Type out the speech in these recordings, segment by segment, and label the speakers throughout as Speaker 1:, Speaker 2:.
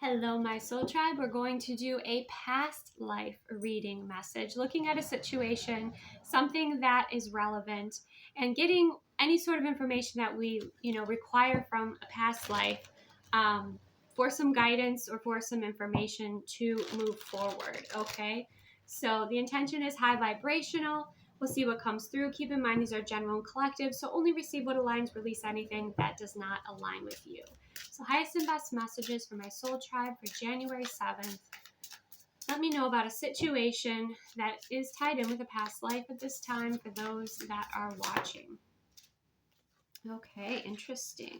Speaker 1: Hello, my soul tribe. We're going to do a past life reading message, looking at a situation, something that is relevant, and getting any sort of information that we, require from a past life for some guidance or for some information to move forward. Okay. So the intention is high vibrational. We'll see what comes through. Keep in mind, these are general and collective, so only receive what aligns, release anything that does not align with you. So highest and best messages for my soul tribe for January 7th. Let me know about a situation that is tied in with a past life at this time for those that are watching. Okay, interesting.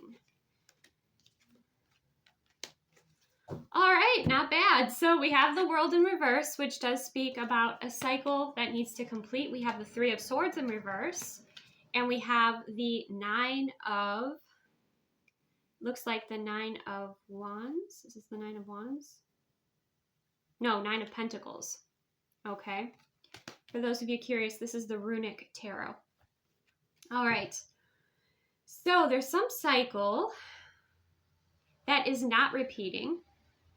Speaker 1: All right, not bad. So we have the World in reverse, which does speak about a cycle that needs to complete. We have the Three of Swords in reverse, and we have the looks like the Nine of Wands. Is this the Nine of Wands? No, Nine of Pentacles. Okay. For those of you curious, this is the runic tarot. All right. So there's some cycle that is not repeating,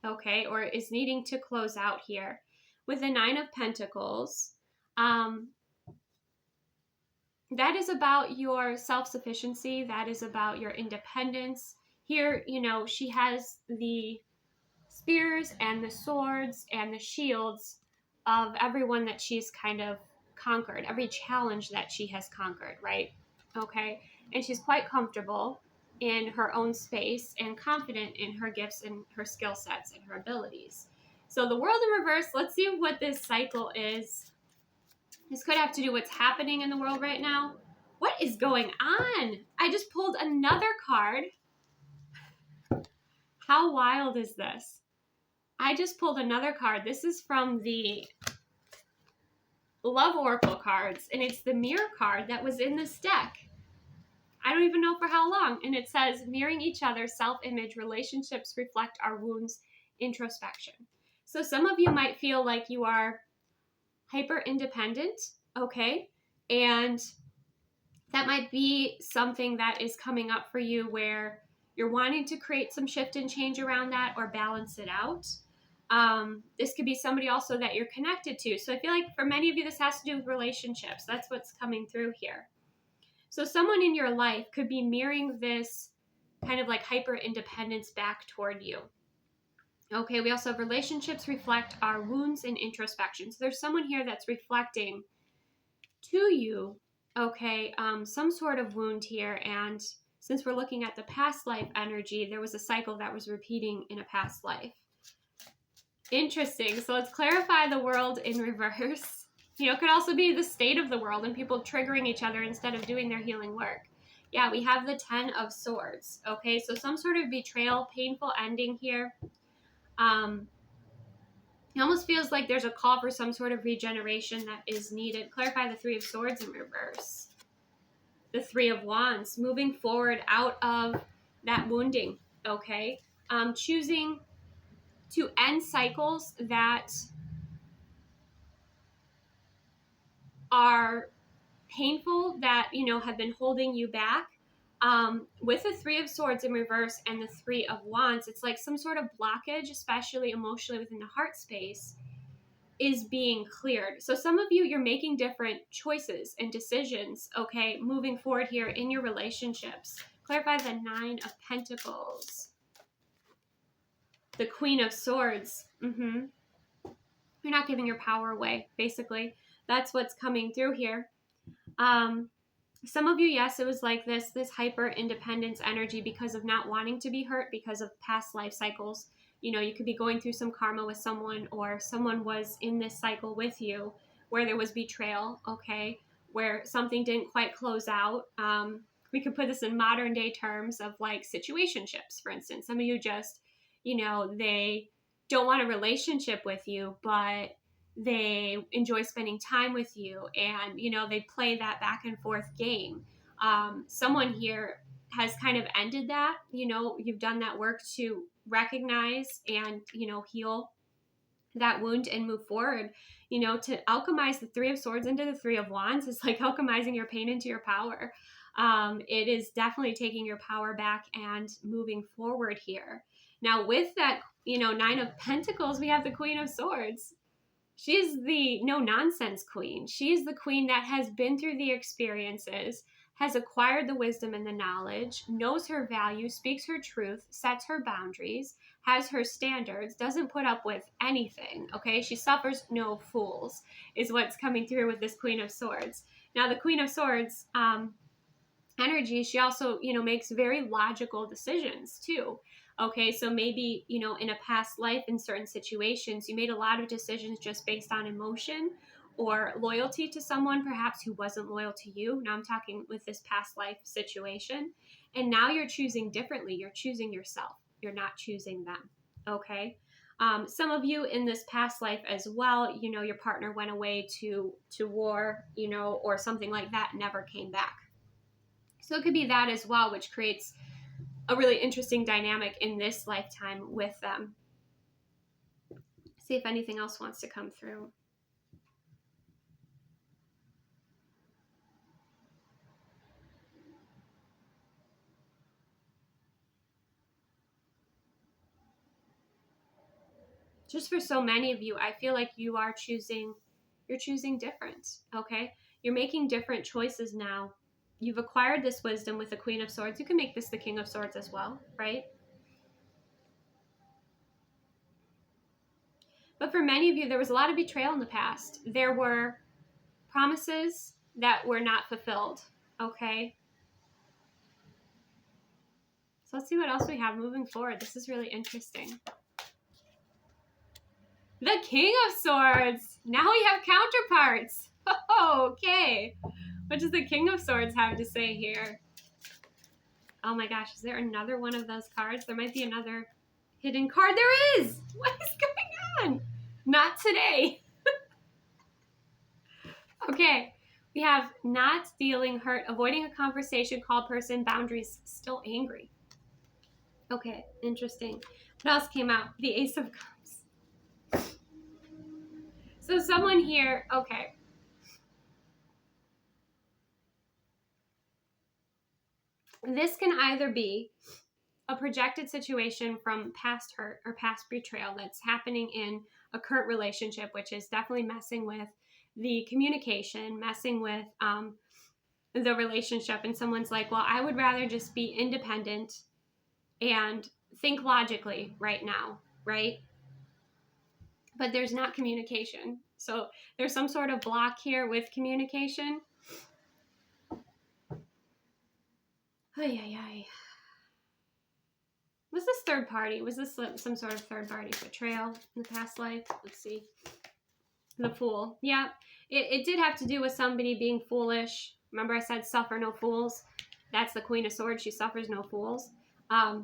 Speaker 1: okay, or is needing to close out here. With the Nine of Pentacles, that is about your self-sufficiency. That is about your independence. Here, she has the spears and the swords and the shields of everyone that she's kind of conquered, every challenge that she has conquered, right? Okay. And she's quite comfortable in her own space and confident in her gifts and her skill sets and her abilities. So the World in reverse, let's see what this cycle is. This could have to do with what's happening in the world right now. What is going on? I just pulled another card. How wild is this? I just pulled another card. This is from the Love Oracle cards, and it's the mirror card that was in this deck. I don't even know for how long. And it says, mirroring each other, self-image, relationships reflect our wounds, introspection. So some of you might feel like you are hyper-independent, okay? And that might be something that is coming up for you where you're wanting to create some shift and change around that or balance it out. This could be somebody also that you're connected to. So I feel like for many of you, this has to do with relationships. That's what's coming through here. So someone in your life could be mirroring this kind of like hyper independence back toward you. Okay, we also have relationships reflect our wounds and introspection. So there's someone here that's reflecting to you, okay, some sort of wound here. And since we're looking at the past life energy, there was a cycle that was repeating in a past life. Interesting. So let's clarify the World in reverse. It could also be the state of the world and people triggering each other instead of doing their healing work. Yeah, we have the Ten of Swords. Okay, so some sort of betrayal, painful ending here. It almost feels like there's a call for some sort of regeneration that is needed. Clarify the Three of Swords in reverse. The Three of Wands, moving forward out of that wounding. Okay, choosing to end cycles that are painful, that have been holding you back. With the Three of Swords in reverse and the Three of Wands, it's like some sort of blockage, especially emotionally within the heart space, is being cleared. So some of you, you're making different choices and decisions, okay, moving forward here in your relationships. Clarify the Nine of Pentacles. The Queen of Swords. You're not giving your power away, basically. That's what's coming through here. Some of you, yes, it was like this hyper independence energy because of not wanting to be hurt because of past life cycles. You could be going through some karma with someone, or someone was in this cycle with you where there was betrayal, okay, where something didn't quite close out. We could put this in modern day terms of like situationships, for instance. Some of you just, they don't want a relationship with you, but they enjoy spending time with you, and they play that back and forth game. Someone here has kind of ended that. You've done that work to recognize and heal that wound and move forward. To alchemize the Three of Swords into the Three of Wands is like alchemizing your pain into your power. It is definitely taking your power back and moving forward here. Now with that Nine of Pentacles, we have the Queen of Swords. She's the no-nonsense queen. She's the queen that has been through the experiences, has acquired the wisdom and the knowledge, knows her value, speaks her truth, sets her boundaries, has her standards, doesn't put up with anything, okay? She suffers no fools, is what's coming through with this Queen of Swords. Now, the Queen of Swords energy, she also, makes very logical decisions too. Okay, so maybe, in a past life, in certain situations, you made a lot of decisions just based on emotion or loyalty to someone perhaps who wasn't loyal to you. Now I'm talking with this past life situation. And now you're choosing differently. You're choosing yourself. You're not choosing them. Okay. Some of you in this past life as well, your partner went away to war, or something like that, never came back. So it could be that as well, which creates a really interesting dynamic in this lifetime with them. See if anything else wants to come through. Just for so many of you, I feel like you're choosing different, okay? You're making different choices now. You've acquired this wisdom with the Queen of Swords. You can make this the King of Swords as well, right? But for many of you, there was a lot of betrayal in the past. There were promises that were not fulfilled, okay? So let's see what else we have moving forward. This is really interesting. The King of Swords. Now we have counterparts. Okay. What does the King of Swords have to say here? Oh my gosh, is there another one of those cards? There might be another hidden card. There is! What is going on? Not today. Okay. We have not feeling hurt, avoiding a conversation, call person, boundaries, still angry. Okay, interesting. What else came out? The Ace of Cups. So someone here, okay. This can either be a projected situation from past hurt or past betrayal that's happening in a current relationship, which is definitely messing with the communication, messing with the relationship. And someone's like, well, I would rather just be independent and think logically right now, right? But there's not communication. So there's some sort of block here with communication. Ay, ay, ay. Was this third party? Was this some sort of third party betrayal in the past life? Let's see. The Fool. Yeah, it did have to do with somebody being foolish. Remember I said suffer no fools? That's the Queen of Swords. She suffers no fools.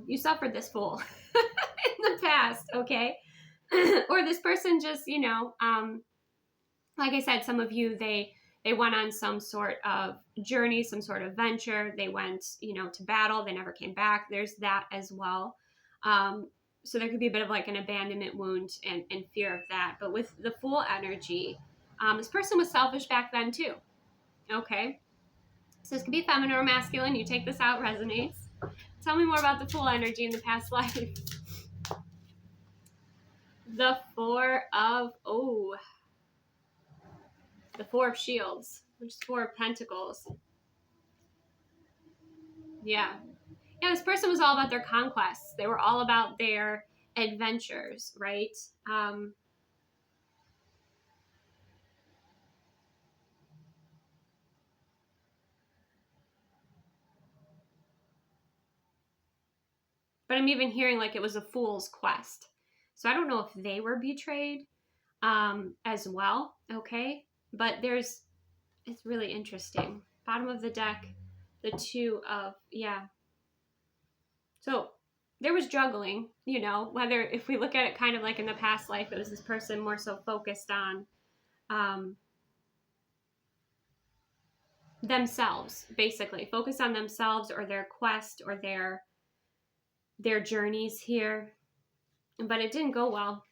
Speaker 1: You suffered this fool in the past, okay? Or this person just, like I said, some of you, they went on some sort of journey, some sort of venture. They went, to battle. They never came back. There's that as well. So there could be a bit of like an abandonment wound and fear of that. But with the Fool energy, this person was selfish back then too. Okay. So this could be feminine or masculine. You take this out, resonates. Tell me more about the Fool energy in the past life. The Four of Shields, which is Four of Pentacles. Yeah. Yeah, this person was all about their conquests. They were all about their adventures, right? But I'm even hearing like it was a fool's quest. So I don't know if they were betrayed as well, okay? But it's really interesting. Bottom of the deck, the Two of, yeah. So there was juggling, whether if we look at it kind of like in the past life, it was this person more so focused on themselves, basically. Focused on themselves or their quest or their journeys here. But it didn't go well.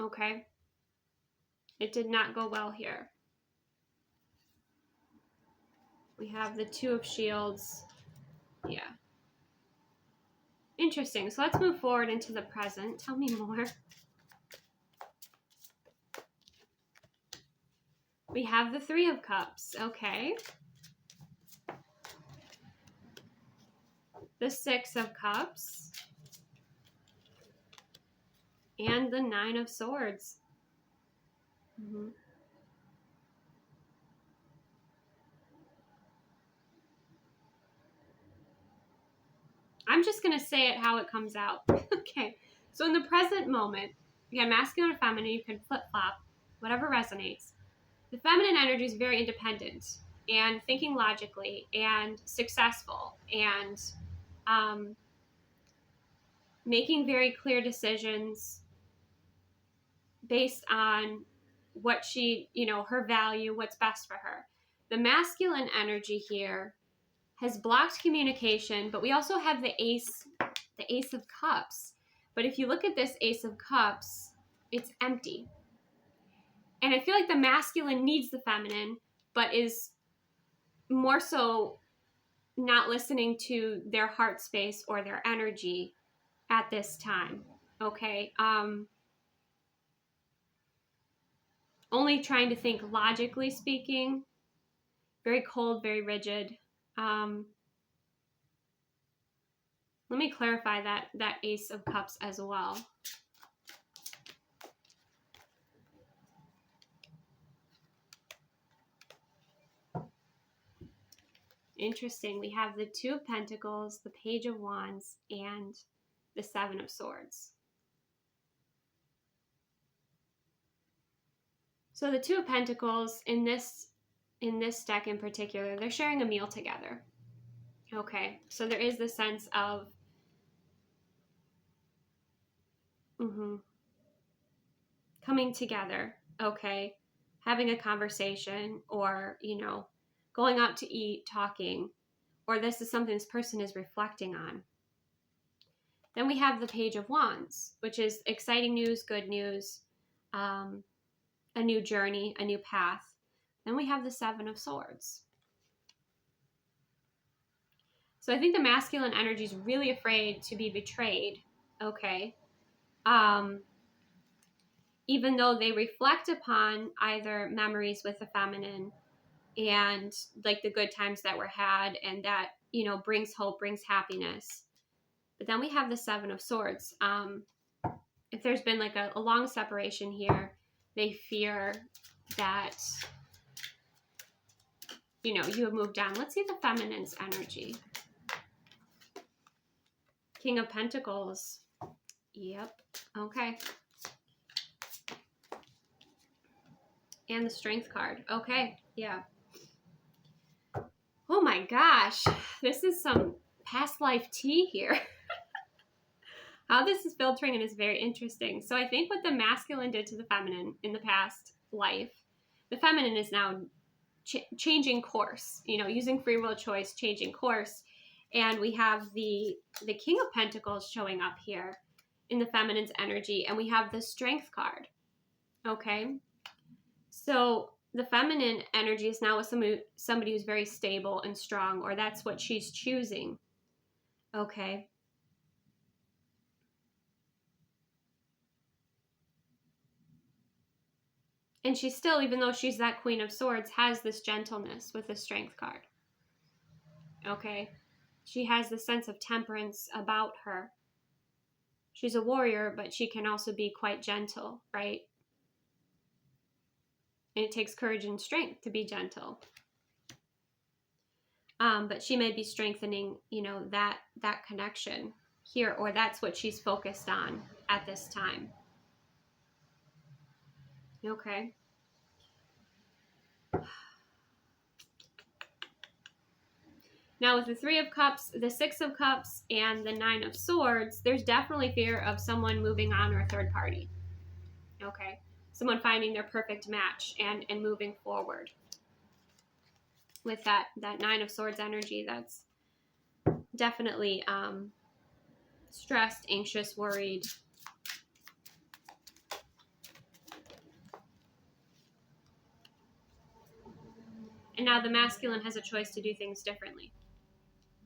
Speaker 1: Okay. It did not go well here. We have the Two of Shields. Yeah. Interesting. So let's move forward into the present. Tell me more. We have the Three of Cups. Okay. The Six of Cups. And the Nine of Swords. Mm-hmm. I'm just going to say it how it comes out. Okay. So in the present moment, again, masculine or feminine, you can flip-flop, whatever resonates. The feminine energy is very independent and thinking logically and successful and making very clear decisions based on what she, her value, what's best for her. The masculine energy here has blocked communication, but we also have the Ace of Cups. But if you look at this Ace of Cups, it's empty. And I feel like the masculine needs the feminine, but is more so not listening to their heart space or their energy at this time. Okay. Only trying to think logically speaking, very cold, very rigid. Let me clarify that Ace of Cups as well. Interesting. We have the Two of Pentacles, the Page of Wands, and the Seven of Swords. So the Two of Pentacles in this deck in particular, they're sharing a meal together. Okay, so there is the sense of coming together, okay, having a conversation, or, going out to eat, talking, or this is something this person is reflecting on. Then we have the Page of Wands, which is exciting news, good news, a new journey, a new path. Then we have the Seven of Swords. So I think the masculine energy is really afraid to be betrayed, okay? Even though they reflect upon either memories with the feminine and like the good times that were had and that, brings hope, brings happiness. But then we have the Seven of Swords. If there's been like a long separation here, they fear that, you have moved on. Let's see the feminine's energy. King of Pentacles. Yep. Okay. And the Strength card. Okay. Yeah. Oh my gosh. This is some past life tea here. How this is filtering in is very interesting. So I think what the masculine did to the feminine in the past life, the feminine is now changing course, using free will choice, changing course. And we have the King of Pentacles showing up here in the feminine's energy, and we have the Strength card. Okay. So the feminine energy is now with somebody who's very stable and strong, or that's what she's choosing. Okay. And she still, even though she's that Queen of Swords, has this gentleness with the Strength card. Okay. She has the sense of temperance about her. She's a warrior, but she can also be quite gentle, right? And it takes courage and strength to be gentle. But she may be strengthening, that connection here, or that's what she's focused on at this time. Okay. Now with the Three of Cups, the Six of Cups, and the Nine of Swords, there's definitely fear of someone moving on, or a third party. Okay. Someone finding their perfect match and moving forward. With that Nine of Swords energy, that's definitely stressed, anxious, worried. And now the masculine has a choice to do things differently.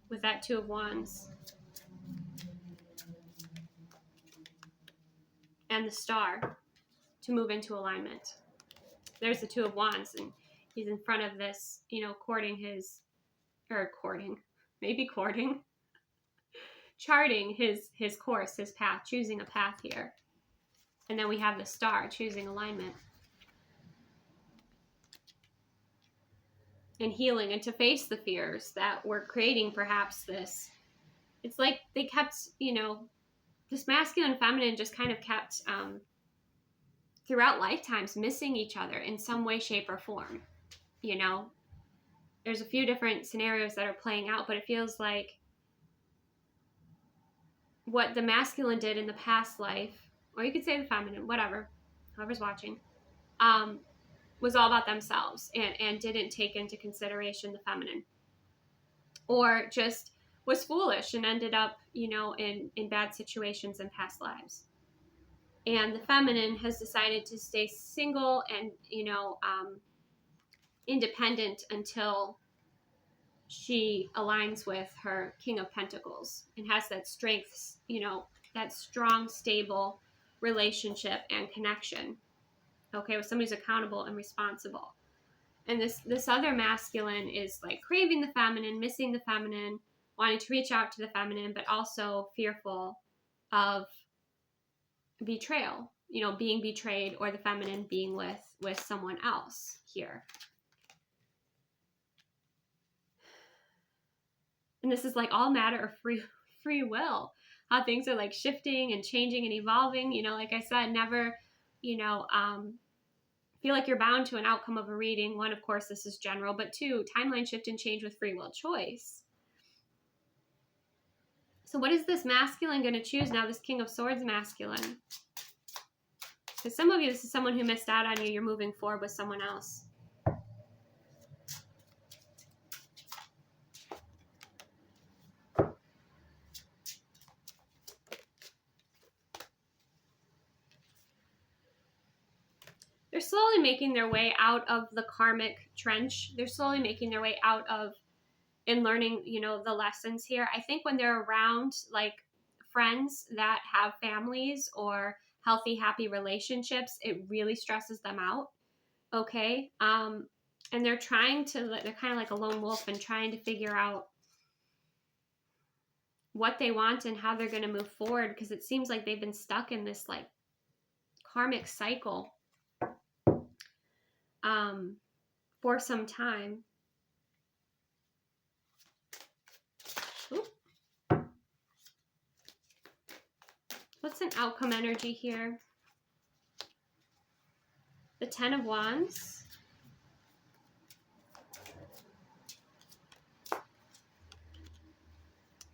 Speaker 1: With that Two of Wands. and the Star to move into alignment. There's the Two of Wands, and he's in front of this, charting, charting his course, his path, choosing a path here. And then we have the Star choosing alignment and healing, and to face the fears that were creating perhaps this. It's like they kept, this masculine and feminine just kind of kept throughout lifetimes missing each other in some way, shape, or form. There's a few different scenarios that are playing out, but it feels like what the masculine did in the past life, or you could say the feminine, whatever, whoever's watching, was all about themselves and didn't take into consideration the feminine, or just was foolish and ended up, in bad situations in past lives. And the feminine has decided to stay single and, independent until she aligns with her King of Pentacles and has that strength, that strong, stable relationship and connection, okay, with somebody who's accountable and responsible. And this other masculine is like craving the feminine, missing the feminine, wanting to reach out to the feminine, but also fearful of betrayal, being betrayed, or the feminine being with someone else here. And this is like all matter of free will, how things are like shifting and changing and evolving. Like I said, never, feel like you're bound to an outcome of a reading. One, of course, this is general, but two, timeline shift and change with free will choice. So what is this masculine going to choose now, this King of Swords masculine? Because some of you, this is someone who missed out on you. You're moving forward with someone else. They're slowly making their way out of the karmic trench. They're slowly making their way out of and learning, the lessons here. I think when they're around like friends that have families or healthy, happy relationships, it really stresses them out. Okay. And they're kind of like a lone wolf and trying to figure out what they want and how they're going to move forward, because it seems like they've been stuck in this like karmic cycle for some time. Ooh. What's an outcome energy here? The Ten of Wands.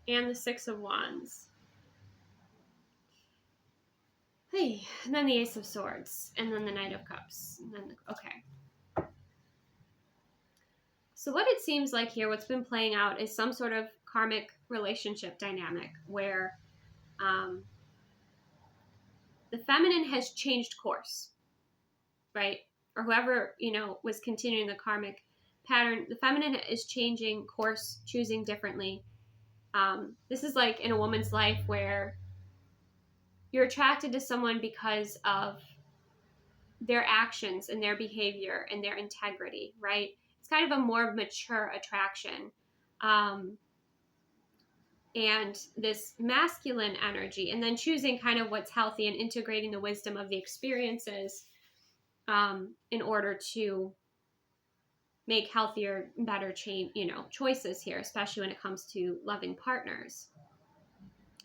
Speaker 1: And the Six of Wands. Hey, and then the Ace of Swords. And then the Knight of Cups. And then okay. So what it seems like here, what's been playing out, is some sort of karmic relationship dynamic where the feminine has changed course, right? Or whoever, was continuing the karmic pattern, the feminine is changing course, choosing differently. This is like in a woman's life where you're attracted to someone because of their actions and their behavior and their integrity, right? It's kind of a more mature attraction. And this masculine energy, and then choosing kind of what's healthy and integrating the wisdom of the experiences in order to make healthier, better choices here, especially when it comes to loving partners.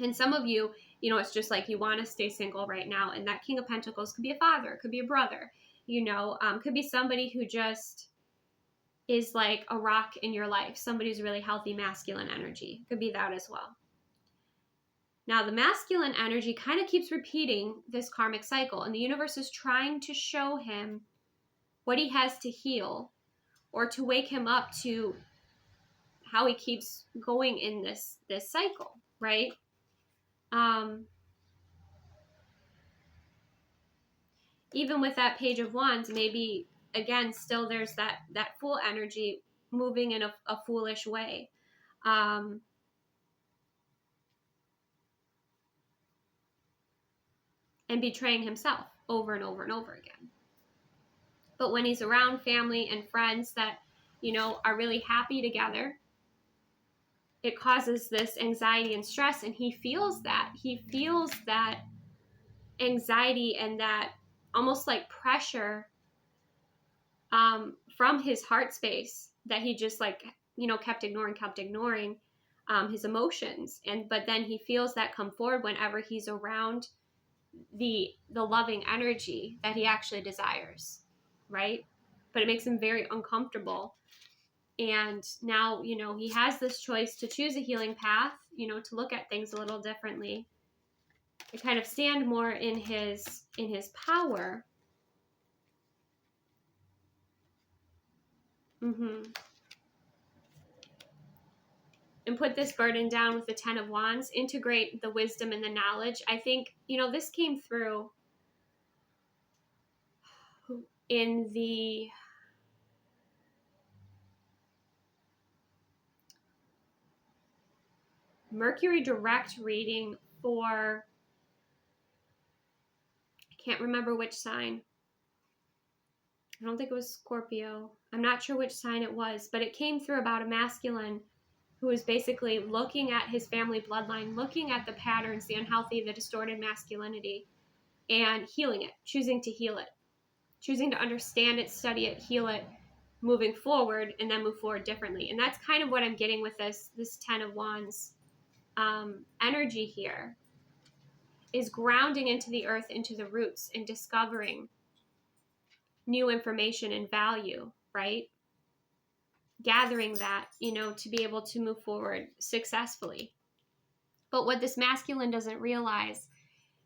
Speaker 1: And some of you, it's just like you want to stay single right now. And that King of Pentacles could be a father, could be a brother, could be somebody who just is like a rock in your life. Somebody who's really healthy, masculine energy. Could be that as well. Now, the masculine energy kind of keeps repeating this karmic cycle, and the universe is trying to show him what he has to heal, or to wake him up to how he keeps going in this cycle, right? Even with that Page of Wands, maybe again, still there's that fool energy moving in a foolish way. and betraying himself over and over and over again. But when he's around family and friends that, you know, are really happy together, it causes this anxiety and stress, and he feels that. He feels that anxiety and that almost like pressure from his heart space that he just like, you know, kept ignoring his emotions. But then he feels that come forward whenever he's around the loving energy that he actually desires, right? But it makes him very uncomfortable. And now, you know, he has this choice to choose a healing path, you know, to look at things a little differently, to kind of stand more in his power. And put this burden down with the 10 of Wands, integrate the wisdom and the knowledge. I think, you know, this came through in the Mercury direct reading for, I can't remember which sign. I don't think it was Scorpio. I'm not sure which sign it was, but it came through about a masculine who is basically looking at his family bloodline, looking at the patterns, the unhealthy, the distorted masculinity, and healing it, choosing to heal it, choosing to understand it, study it, heal it, moving forward, and then move forward differently. And that's kind of what I'm getting with this 10 of Wands energy here, is grounding into the earth, into the roots, and discovering new information and value, right? Gathering that, you know, to be able to move forward successfully. But what this masculine doesn't realize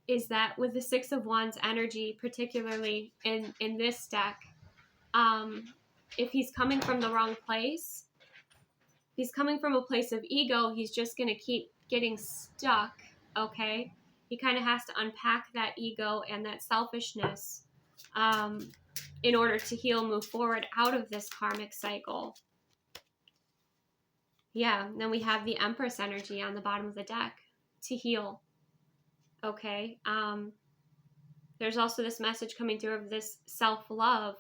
Speaker 1: is that with the 6 of Wands energy, particularly in this deck, if he's coming from the wrong place, if he's coming from a place of ego, he's just going to keep getting stuck, okay? He kind of has to unpack that ego and that selfishness in order to heal, move forward out of this karmic cycle. Yeah, and then we have the Empress energy on the bottom of the deck to heal, okay? There's also this message coming through of this self-love.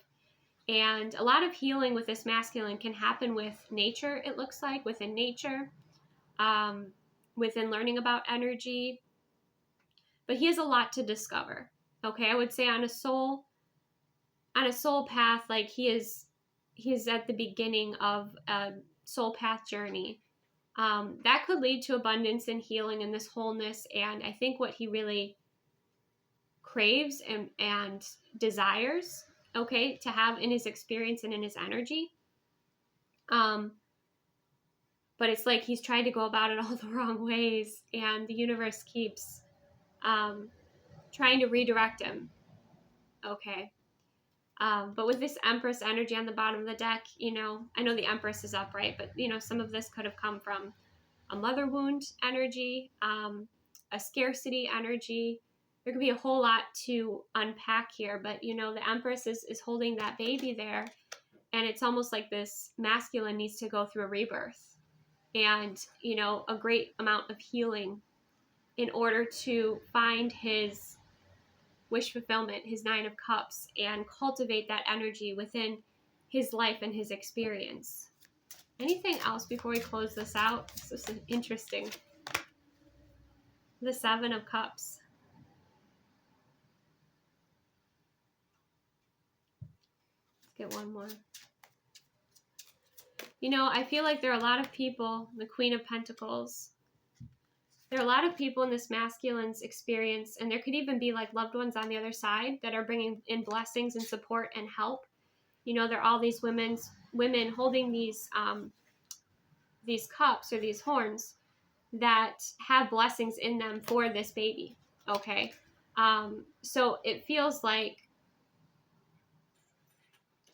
Speaker 1: And a lot of healing with this masculine can happen with nature, it looks like, within nature, within learning about energy. But he has a lot to discover, okay? I would say on a soul path, like he's at the beginning of a soul path journey. That could lead to abundance and healing and this wholeness. And I think what he really craves and desires, okay, to have in his experience and in his energy. But it's like he's trying to go about it all the wrong ways, and the universe keeps trying to redirect him, okay? But with this Empress energy on the bottom of the deck, you know, I know the Empress is upright, but, you know, some of this could have come from a mother wound energy, a scarcity energy. There could be a whole lot to unpack here, but, you know, the Empress is holding that baby there, and it's almost like this masculine needs to go through a rebirth and, you know, a great amount of healing in order to find his wish fulfillment, his 9 of Cups, and cultivate that energy within his life and his experience. Anything else before we close this out? This is interesting. The 7 of Cups. Let's get one more. You know, I feel like there are a lot of people, the Queen of Pentacles, there are a lot of people in this masculine's experience, and there could even be like loved ones on the other side that are bringing in blessings and support and help. You know, there are all these women holding these cups or these horns that have blessings in them for this baby, okay? So it feels like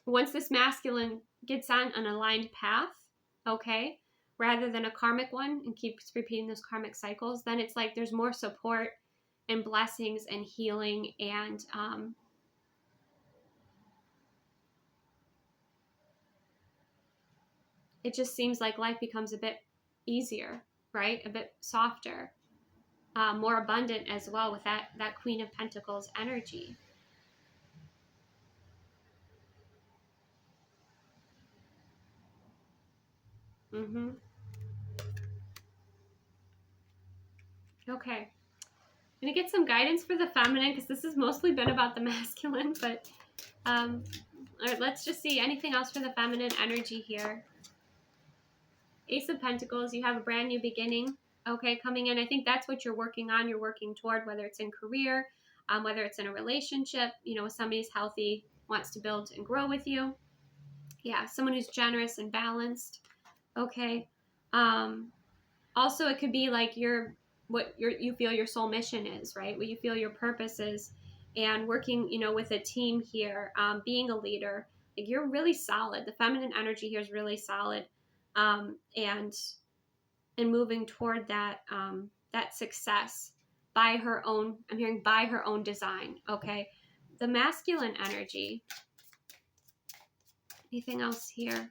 Speaker 1: once this masculine gets on an aligned path, okay, rather than a karmic one and keeps repeating those karmic cycles, then it's like there's more support and blessings and healing, and it just seems like life becomes a bit easier, right? A bit softer. more abundant as well with that Queen of Pentacles energy. Okay. I'm going to get some guidance for the feminine because this has mostly been about the masculine, but all right, let's just see anything else for the feminine energy here. Ace of Pentacles, you have a brand new beginning, okay, coming in. I think that's what you're working on, you're working toward, whether it's in career, whether it's in a relationship, with somebody who's healthy, wants to build and grow with you. Yeah, someone who's generous and balanced, okay. Also, it could be like you feel your soul mission is, right? What you feel your purpose is, and working, with a team here, being a leader. Like, you're really solid. The feminine energy here is really solid, and moving toward that that success by her own. I'm hearing by her own design. Okay, the masculine energy. Anything else here?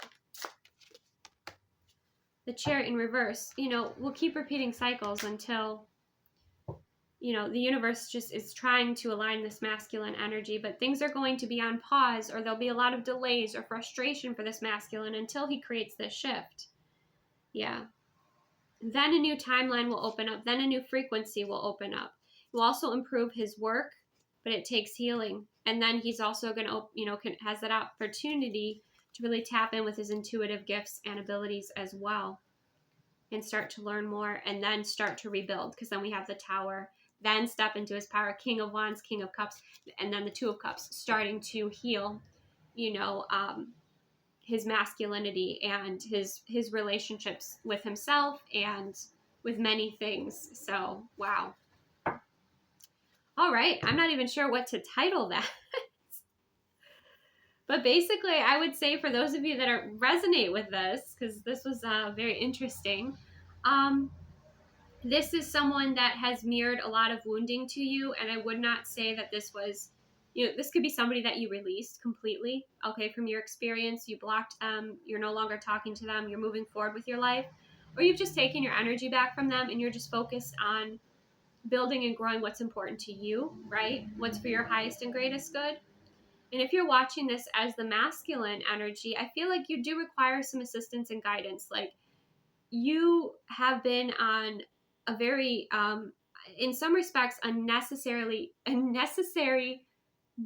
Speaker 1: The Chariot in reverse, we'll keep repeating cycles until, the universe just is trying to align this masculine energy, but things are going to be on pause, or there'll be a lot of delays or frustration for this masculine until he creates this shift. Yeah. Then a new timeline will open up. Then a new frequency will open up. It will also improve his work, but it takes healing. And then he's also going to, has that opportunity to really tap in with his intuitive gifts and abilities as well, and start to learn more, and then start to rebuild, because then we have the Tower, then step into his power, King of Wands, King of Cups, and then the Two of Cups, starting to heal, his masculinity and his relationships with himself and with many things. So, wow. All right, I'm not even sure what to title that. But basically, I would say for those of you that resonate with this, because this was very interesting, this is someone that has mirrored a lot of wounding to you, and I would not say that this was, this could be somebody that you released completely, okay, from your experience. You blocked them, you're no longer talking to them, you're moving forward with your life, or you've just taken your energy back from them, and you're just focused on building and growing what's important to you, right? What's for your highest and greatest good. And if you're watching this as the masculine energy, I feel like you do require some assistance and guidance. Like, you have been on a very, in some respects, unnecessary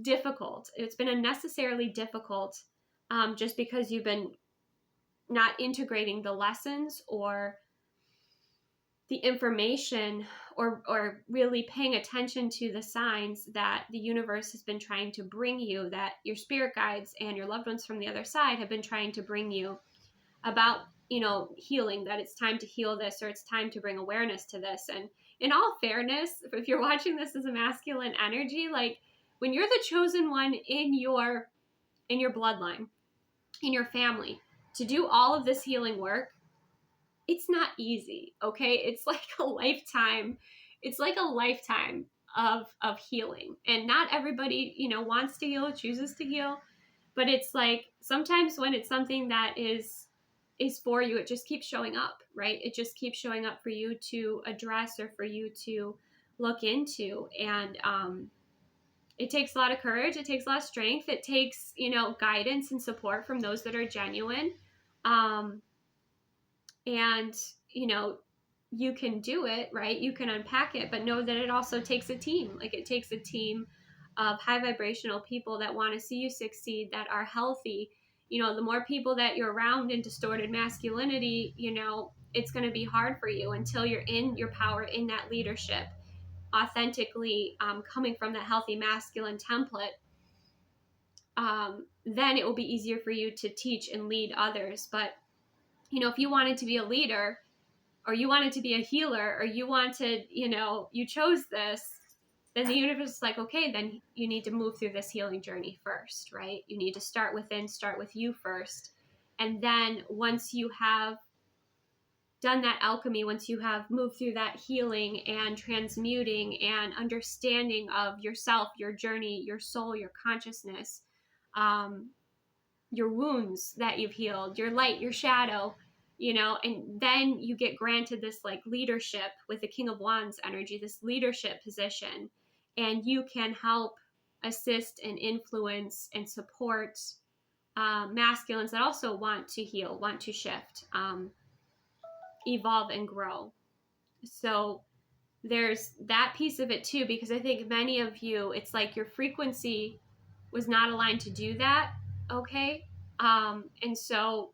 Speaker 1: difficult. It's been unnecessarily difficult, just because you've been not integrating the lessons or the information, or really paying attention to the signs that the universe has been trying to bring you, that your spirit guides and your loved ones from the other side have been trying to bring you about, healing, that it's time to heal this, or it's time to bring awareness to this. And in all fairness, if you're watching this as a masculine energy, like, when you're the chosen one in your bloodline, in your family, to do all of this healing work, it's not easy, okay? It's like a lifetime. It's like a lifetime of healing. And not everybody, wants to heal, chooses to heal. But it's like, sometimes when it's something that is for you, it just keeps showing up, right? It just keeps showing up for you to address, or for you to look into. And it takes a lot of courage. It takes a lot of strength. It takes, guidance and support from those that are genuine. And, you can do it, right? You can unpack it, but know that it also takes a team. Like, it takes a team of high vibrational people that want to see you succeed, that are healthy. The more people that you're around in distorted masculinity, it's going to be hard for you until you're in your power, in that leadership, authentically, coming from that healthy masculine template. Then it will be easier for you to teach and lead others. But, if you wanted to be a leader, or you wanted to be a healer, or you wanted, you chose this, then the universe is like, okay, then you need to move through this healing journey first, right? You need to start within, start with you first. And then once you have done that alchemy, once you have moved through that healing and transmuting and understanding of yourself, your journey, your soul, your consciousness, your wounds that you've healed, your light, your shadow, and then you get granted this like leadership with the King of Wands energy, this leadership position, and you can help assist and influence and support masculines that also want to heal, want to shift, evolve and grow. So there's that piece of it too, because I think many of you, it's like your frequency was not aligned to do that. Okay. And so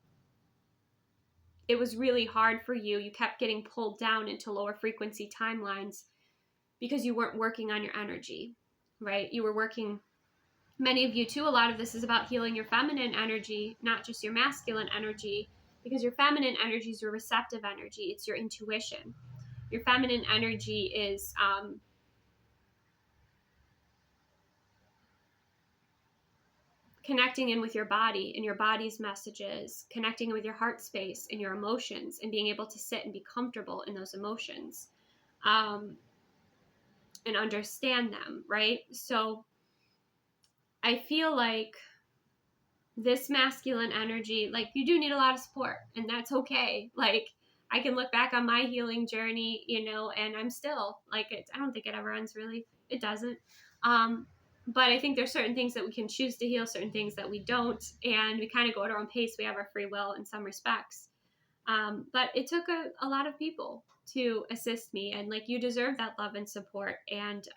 Speaker 1: it was really hard for you. You kept getting pulled down into lower frequency timelines because you weren't working on your energy, right? You were working, many of you too, a lot of this is about healing your feminine energy, not just your masculine energy, because your feminine energy is your receptive energy. It's your intuition. Your feminine energy is connecting in with your body and your body's messages, connecting with your heart space and your emotions, and being able to sit and be comfortable in those emotions, and understand them, right? So I feel like this masculine energy, like, you do need a lot of support, and that's okay. Like, I can look back on my healing journey, and I'm still like, I don't think it ever ends, really. It doesn't. But I think there's certain things that we can choose to heal, certain things that we don't, and we kind of go at our own pace. We have our free will in some respects. But it took a lot of people to assist me, and like, you deserve that love and support, and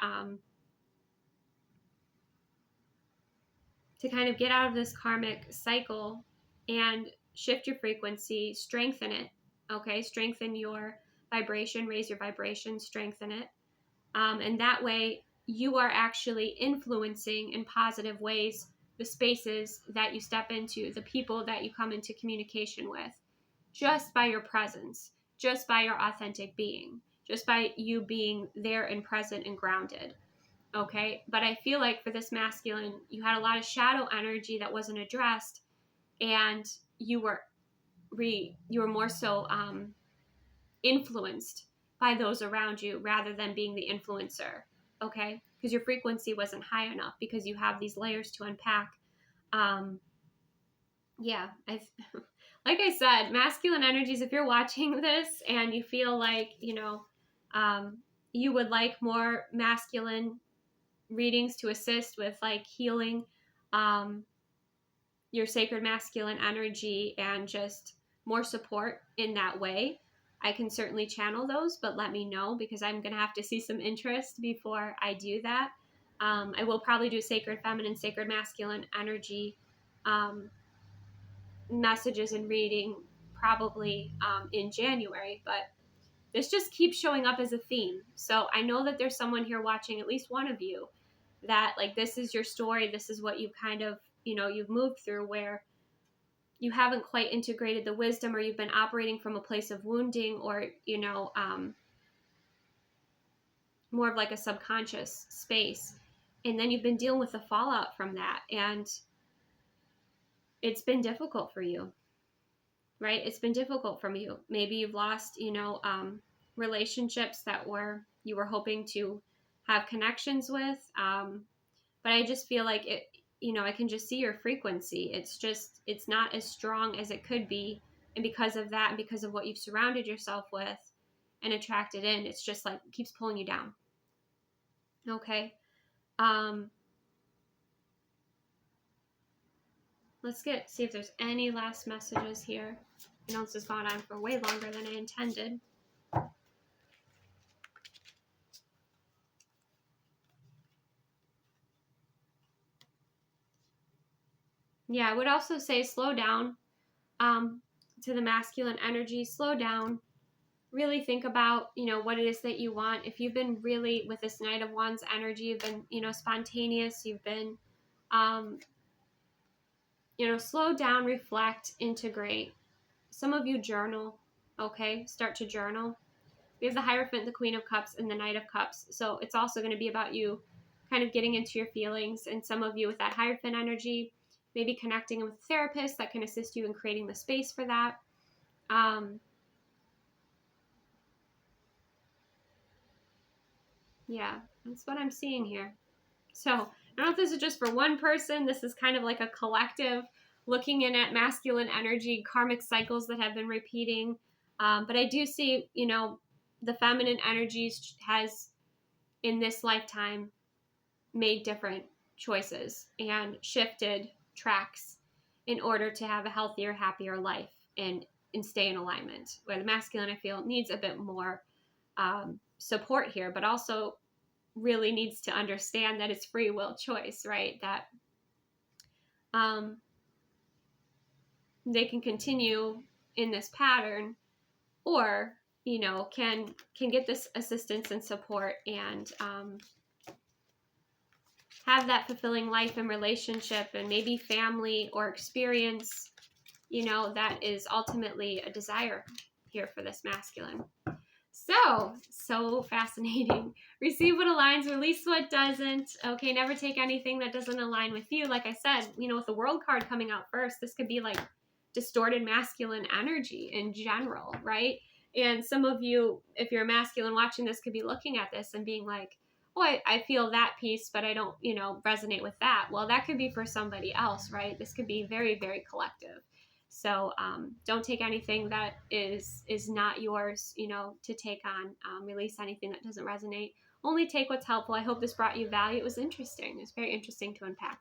Speaker 1: to kind of get out of this karmic cycle and shift your frequency, strengthen it. Okay, strengthen your vibration, raise your vibration, strengthen it. And that way you are actually influencing in positive ways the spaces that you step into, the people that you come into communication with, just by your presence, just by your authentic being, just by you being there and present and grounded. Okay, but I feel like for this masculine, you had a lot of shadow energy that wasn't addressed, and you were more so influenced by those around you rather than being the influencer. Okay, because your frequency wasn't high enough, because you have these layers to unpack. Yeah, like I said, masculine energies, if you're watching this and you feel like, you would like more masculine readings to assist with like healing your sacred masculine energy and just more support in that way, I can certainly channel those, but let me know, because I'm going to have to see some interest before I do that. I will probably do sacred feminine, sacred masculine energy messages and reading probably in January, but this just keeps showing up as a theme. So I know that there's someone here watching, at least one of you, that like, this is your story. This is what you kind of, you've moved through, where you haven't quite integrated the wisdom, or you've been operating from a place of wounding, or, more of like a subconscious space. And then you've been dealing with the fallout from that. And it's been difficult for you, right? It's been difficult for you. Maybe you've lost, relationships that you were hoping to have connections with. But I just feel like it, I can just see your frequency. It's not as strong as it could be. And because of that, and because of what you've surrounded yourself with and attracted in, it's just like, it keeps pulling you down. Okay. Let's see if there's any last messages here. I know this has gone on for way longer than I intended. Yeah, I would also say slow down, to the masculine energy. Slow down. Really think about, what it is that you want. If you've been really, with this Knight of Wands energy, you've been, spontaneous, you've been, slow down, reflect, integrate. Some of you journal, okay? Start to journal. We have the Hierophant, the Queen of Cups, and the Knight of Cups. So it's also going to be about you kind of getting into your feelings. And some of you with that Hierophant energy, maybe connecting with a therapist that can assist you in creating the space for that. Yeah, that's what I'm seeing here. So I don't know if this is just for one person. This is kind of like a collective looking in at masculine energy, karmic cycles that have been repeating. But I do see, the feminine energies has in this lifetime made different choices and shifted tracks in order to have a healthier, happier life and stay in alignment. Where the masculine, I feel, needs a bit more support here, but also really needs to understand that it's free will choice, right? That they can continue in this pattern, or can get this assistance and support and have that fulfilling life and relationship and maybe family or experience, that is ultimately a desire here for this masculine. So fascinating. Receive what aligns, release what doesn't. Okay, never take anything that doesn't align with you. Like I said, with the World card coming out first, this could be like distorted masculine energy in general, right? And some of you, if you're a masculine watching this, could be looking at this and being like, oh, I feel that piece, but I don't, resonate with that. Well, that could be for somebody else, right? This could be very, very collective. So don't take anything that is not yours, to take on. Release anything that doesn't resonate. Only take what's helpful. I hope this brought you value. It was interesting. It was very interesting to unpack.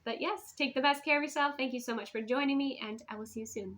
Speaker 1: But yes, take the best care of yourself. Thank you so much for joining me, and I will see you soon.